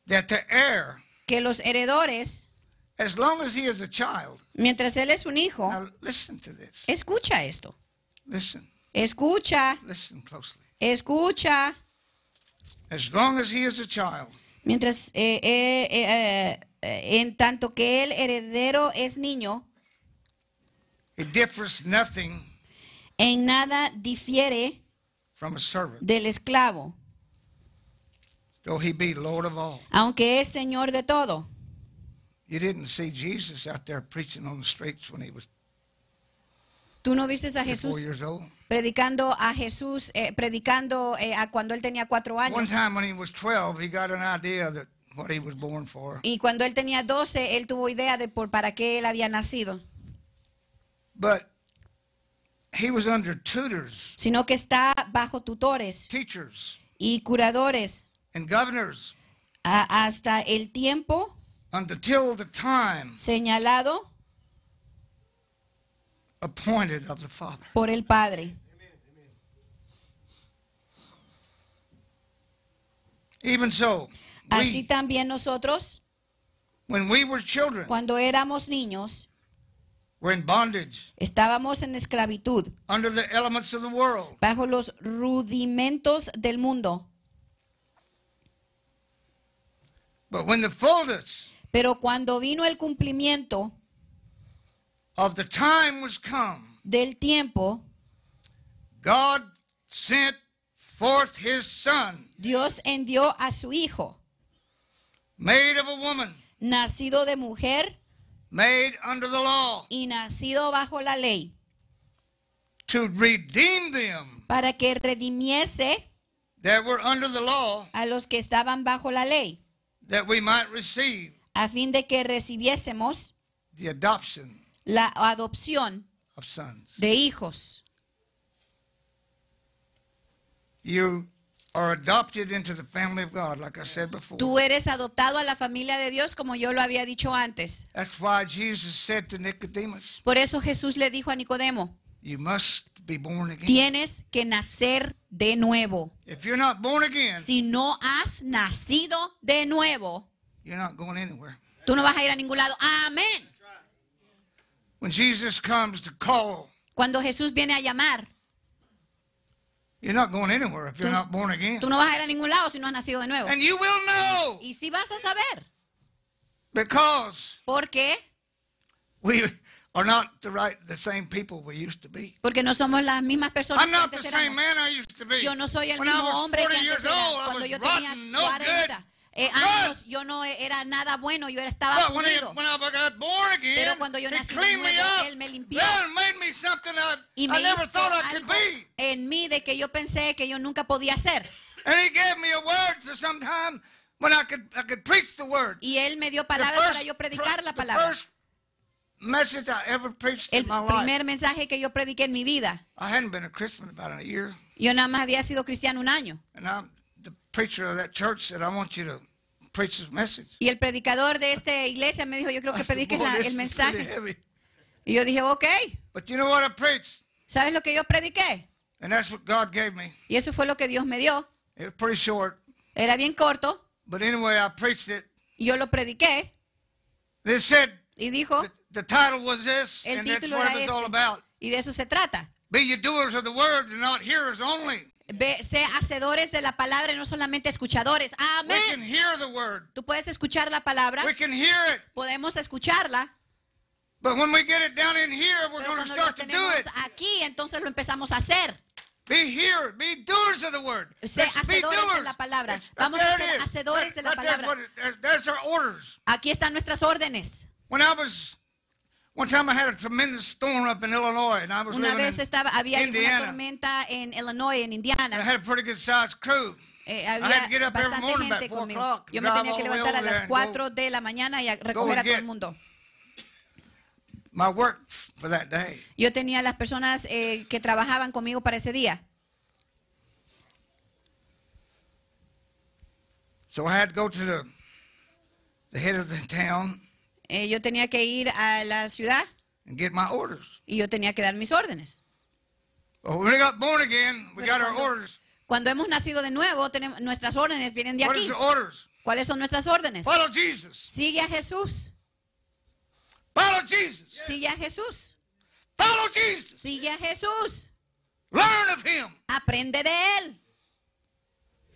that the heir, que los heredores, as long as he is a child, mientras él es un hijo, now listen to this. escucha esto. Listen Escucha, closely. escucha. As long as he is a child, Mientras, en tanto que el heredero es niño, it differs nothing en nada difiere from a servant, del esclavo, though he be Lord of all. aunque es Señor de todo. You didn't see Jesus out there preaching on the streets when he was ¿Tú no viste a 4 Jesús years old? predicando a Jesús, a cuando él tenía 4 One años? time when he was 12, he got an idea that what he was born for. Y cuando él tenía 12, él tuvo idea de para qué él había nacido. But he was under tutors, Sino que está bajo tutores teachers, y curadores and governors hasta el tiempo until the time señalado appointed of the Father. por el Padre. Even so, Así we, también nosotros, when we were children, cuando éramos niños, were in bondage estábamos en esclavitud, under the elements of the world. bajo los rudimentos del mundo. But when the fullness Pero cuando vino el cumplimiento of the time was come, del tiempo, God sent forth his Son, Dios envió a su Hijo, made of a woman, nacido de mujer made under the law, y nacido bajo la ley, to redeem them para que redimiese that were under the law, a los que estaban bajo la ley, that we might receive a fin de que recibiésemos the adoption la adopción of sons. de hijos. You are adopted into the family of God, like I said before. Tú eres adoptado a la familia de Dios, como yo lo había dicho antes. That's why Jesus said to Nicodemus, Por eso Jesús le dijo a Nicodemo, you must be born again. tienes que nacer de nuevo. If you're not born again, Si no has nacido de nuevo, you're not going anywhere. tú no vas a ir a ningún lado. Amén. When Jesus comes to call, Cuando Jesús viene a llamar, you're not going anywhere if you're Tú- not born again. tú no vas a ir a ningún lado si no has nacido de nuevo. And you will know Y sí vas a saber. because ¿Por qué? we are not the same people we used to be. Porque no somos las mismas personas I'm que not the antes same éramos. man I used to be. Yo no soy el When I mismo was hombre que 40 antes years era. old, I Cuando was yo tenía rotten, no 40 good. años, yo no era nada bueno, yo estaba But when podrido. I got born again, Pero cuando yo He nací de cleaned me nuevo, up, Él me limpió. then made me something Y I me never hizo thought I could algo be. en mí de que yo pensé que yo nunca podía hacer. And He gave me a word so sometime when I could preach the word. Y Él me dio The palabras para yo predicar la the palabra. first message I ever preached El in my life. primer mensaje que yo prediqué en mi vida. I hadn't been a Christian about a year, Yo nada más había sido cristiano un año. and the preacher of that church said, "I want you to preach this message." Y el predicador de esta iglesia me dijo, yo creo I que said, prediques "Boy, this el is really mensaje. heavy." Y yo dije, ok. But you know what I preached? ¿Sabes lo que yo prediqué? And that's what God gave me. Y eso fue lo que Dios me dio. It was pretty short, Era bien corto. but anyway, I preached it. Y yo lo prediqué. They said Y dijo, the title was this, el and that's título what era it was all este. about. Y de eso se trata. Be ye doers of the word and not hearers only. Sé hacedores de la palabra y no solamente escuchadores. We can Amén. hear the word. Tú puedes escuchar la palabra. We can hear it. Podemos escucharla. But when we get it down in here, we're Pero going to cuando lo start to do tenemos it. aquí, entonces lo empezamos a hacer. Be hearers, be doers of the word. Sé Let's be hacedores de doers. la palabra. Right Vamos a there ser it is. hacedores de la Right there's palabra. there's our orders. Aquí están nuestras órdenes. One time I had a tremendous storm up in Illinois, and I was Una living vez in había una Indiana. tormenta en Illinois, en I Indiana. had a pretty good sized crew. Había had to get up every bastante morning about gente 4 conmigo. o'clock, Yo me drive tenía que all the way levantar a over las there and 4 de la mañana y a recoger and a todo get el mundo. My work for that day. Yo tenía las personas que trabajaban conmigo para ese día. So I had to go to the head of the town Yo tenía que ir a la ciudad and get my orders. y yo tenía que dar mis órdenes. But when we got born again, we Pero got our cuando- orders. Cuando hemos nacido de nuevo, nuestras órdenes vienen de What is aquí. the orders? ¿Cuáles son nuestras órdenes? Follow Jesus. Sigue a Jesús. Follow Jesus. Sigue a Jesús. Follow Jesus. Sigue a Jesús. Learn of Him. Aprende de Él.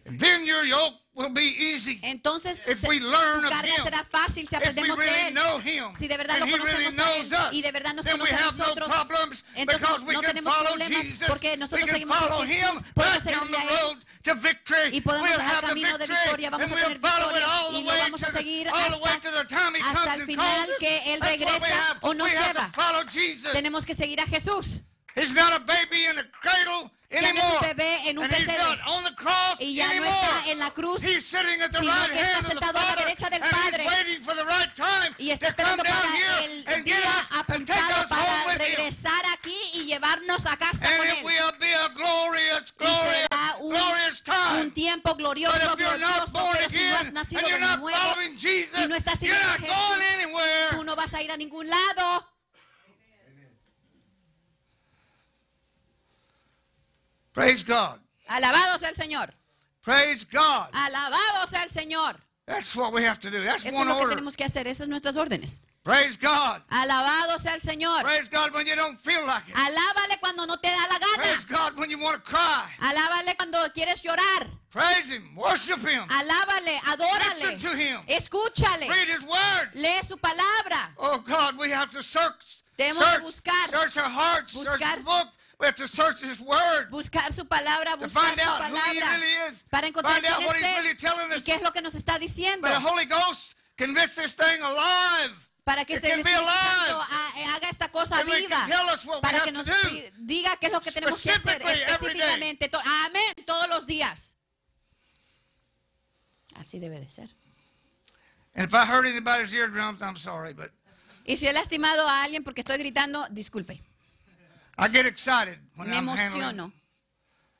And then your yoke will be easy. Entonces If tu we learn of carga Him, será fácil si if we aprendemos de really Él. know Him, Si de verdad and lo He really conocemos a knows Él us, y de verdad nos then we conoce a have no nosotros, problems entonces because we no can tenemos follow problemas Jesus. porque We nosotros can seguimos a follow Jesús, Him podemos back down seguirle the a Él road to victory. y podemos We'll al have the camino de victory, victoria, vamos and a we'll tener follow it victoria all y the lo way vamos a to seguir all the way to the time He hasta comes el and final calls us. que Él That's what we regresa have. o nos We have lleva. to follow Jesus. Tenemos que seguir a Jesús. He's not a baby in a cradle Ya no es anymore. un bebé en un And He's pesebre. not on the cross Y ya no anymore. está en la cruz, He's sitting at the sino right que está hand of the sentado a la Father, derecha del and Padre. He's waiting for the right time Y está to come esperando down para here el and get día us and take apuntado us home para with Him. regresar aquí y llevarnos a casa con And it Él. will be a glorious, Y será glorious time. un tiempo glorioso, But if you're not glorioso, born pero si no has again nacido and de you're not nuevo following Jesus, y no estás you're siguiendo a not going Jesús, anywhere. tú no vas a ir a ningún lado. Praise God. Alabado sea el Señor. Praise God. Alabado sea el Señor. That's what we have to do. That's Eso es one lo que order. tenemos que hacer. Esas son nuestras órdenes. Praise God. Alabado sea el Señor. Praise God when you don't feel like it. Alábale cuando no te da la Praise gana. God when you want to cry. Alábale cuando quieres llorar. Praise Him. Worship Him. Alábale, adórale. Listen to Him. Escúchale. Read His Word. Lee su palabra. Oh God, we have to search. Debemos de Search, buscar. search our hearts. Search Buscar. the book. We have to search His Word Buscar su palabra, to buscar find su out who He palabra. really is. Para encontrar Find out quién what es He's Él really telling y us. qué es lo que nos está diciendo. But the Holy Ghost can make this thing alive. Para que It el can be Espíritu Santo alive. haga esta cosa And we viva. can tell us what we Para have que to nos do. diga qué es lo que tenemos que hacer Specifically every day. específicamente. Amén, todos los días. Así debe de ser. And if I hurt anybody's eardrums, I'm sorry, but Y si he lastimado a alguien porque estoy gritando, disculpe. I get excited when Me I'm handling, emociono.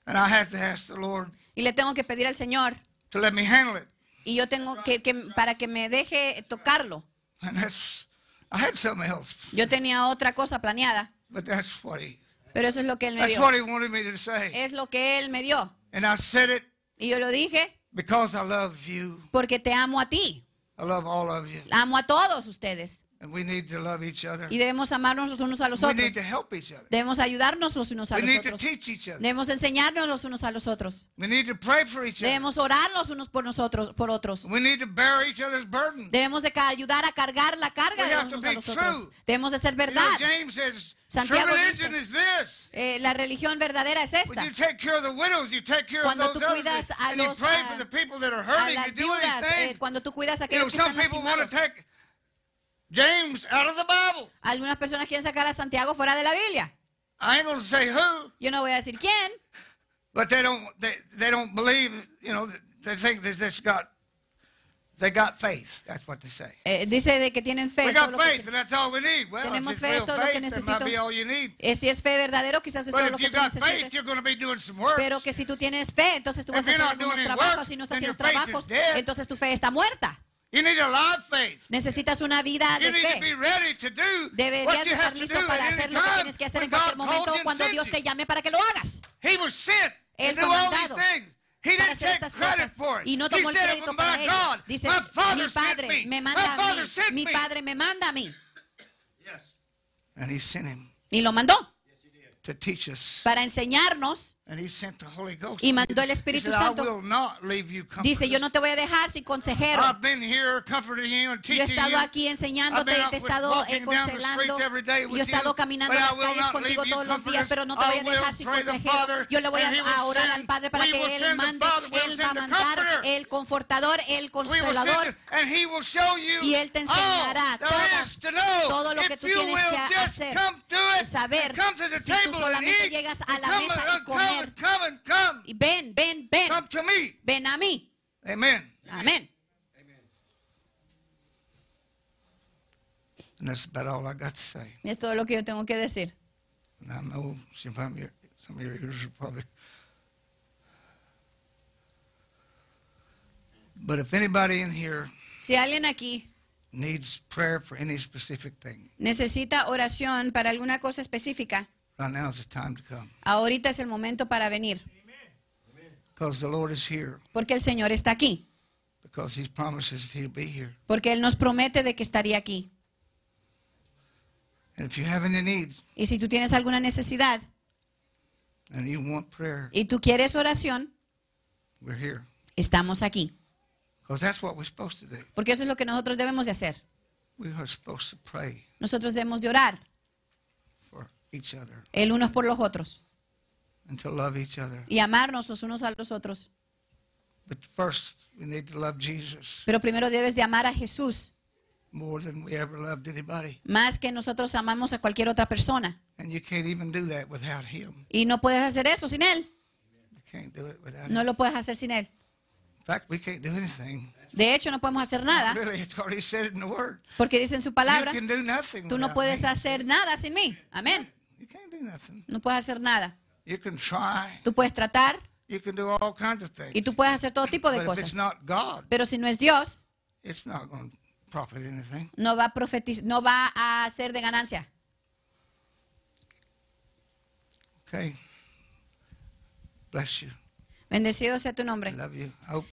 and I have to ask the Lord Y le tengo que pedir al Señor. to let me handle it. Y yo tengo que para que me deje tocarlo. And I had something else, Yo tenía otra cosa planeada. but that's what Pero eso es lo que Él me that's dio. what He wanted me to say. Es lo que Él me dio. And I said it Y yo lo dije because I love you. porque te amo a ti. I love all of you. Amo a todos ustedes. And we need to love each other. Y debemos amarnos los unos a los We otros. need to help each other. Debemos ayudarnos los unos a We los need to otros. teach each other. Debemos enseñarnos los unos a los otros. We need to pray for each other. Debemos orar los unos por nosotros, por otros. We need to bear each other's burden. Debemos de ayudar a cargar la carga We de have los to unos a be los otros. true. Debemos de ser You know, verdad. James says, true Santiago religion dice, is this. La religión verdadera es When esta. you take care of the widows, you take care of Cuando those tú others, cuidas a and you los, pray for the people that are A hurting. las You do all viudas, these things. cuando tú cuidas a You know, aquellos que some están people want to lastimados. take James out of the Bible. Algunas personas quieren sacar a Santiago fuera de la Biblia. I ain't going to say who, Yo no voy a decir quién, but they don't believe, you know, they think they got faith. That's what they say. dice de que tienen fe. We es todo got lo que faith, and that's all we need. Well, if Tenemos it's fe, es real todo lo que faith, that might necesito. be all you need. Si es fe verdadero, quizás es But todo lo if que you tú got faith, necesites. you're going to be doing some work. Pero que si tú tienes fe, entonces tú vas If a you're hacer not algunos doing any trabajos. work, Si no estás then haciendo your faith trabajos, is dead. entonces tu fe está muerta. You need a live faith. Necesitas una vida You de need to be fe. ready to do Deberías what de you have estar to listo do para at hacer any lo que time tienes que hacer when en cualquier God momento calls you cuando and Dios sends te you. llame para que lo hagas. He was sent Él to fue do all these mandado things. He para didn't hacer take estas credit cosas for it. y no He tomó el said it crédito was para my ello. God. Dice, My mi Father sent padre me. me My manda a Father mí, sent mi me. padre me manda a mí. Yes. And he sent him Y lo mandó Yes, he did. to teach us. para enseñarnos And he sent the Holy Ghost. y mandó el He Espíritu said, I Santo. will not leave you Dice, yo no comfortless. te voy a dejar sin consejero. I've been here comforting you and Yo he teaching estado you. aquí enseñándote, I've been te he estado walking down the streets consolando. every day Yo with he estado you, caminando but en I las will calles not contigo leave you todos los días, comfortless. pero no te voy a I will dejar sin pray the consejero. Father, Yo le voy and he will a orar send- al Padre para we que will Él send the mande, Father, we'll Él va a send the mandar Comforter. el confortador, el We will consolador. send it, and he will show you Y Él te enseñará all there is to know. todo lo que If tú you tienes will que just hacer, come to it, saber, and come to the si tú table and solamente eat, llegas a and la come mesa y and comer. come. Y ven, ven, ven, Come to me. ven a mí. Amen. Amén. Amen. And that's about all I got to say. Es todo lo que yo tengo que decir. And I know some of your ears are probably. But if anybody in here Si alguien aquí needs prayer for any specific thing, necesita oración para alguna cosa específica, right now is the time to come. ahorita es el momento para venir, Because the Lord is here. porque el Señor está aquí, Because He promises He'll be here. porque Él nos promete de que estaría aquí. And if you have any needs Y si tú tienes alguna necesidad and you want prayer, y tú quieres oración, we're here. estamos aquí, Because that's what we're supposed to do. porque eso es lo que nosotros debemos de hacer. We are supposed to pray Nosotros debemos de orar for each other el unos por los otros and to love each other. y amarnos los unos a los otros. But first, we need to love Jesus Pero primero debes de amar a Jesús more than we ever loved anybody. más que nosotros amamos a cualquier otra persona. And you can't even do that without Him. Y no puedes hacer eso sin Él. You can't do it without No Him. lo puedes hacer sin Él. In fact, we can't do anything. De hecho, no podemos hacer nada Really, it's already said in the Word. porque dice en su You palabra, can do nothing tú no without puedes me. hacer nada sin mí. Amén. You can't do nothing. No puedes hacer nada. You can try. Tú puedes tratar You can do all kinds of things. y tú puedes hacer todo tipo de But if it's cosas. not God, Pero si no es Dios, it's not going to profit anything. no va a no va a ser de ganancia. Okay. Bless you. Bendecido sea tu I nombre. love you. I hope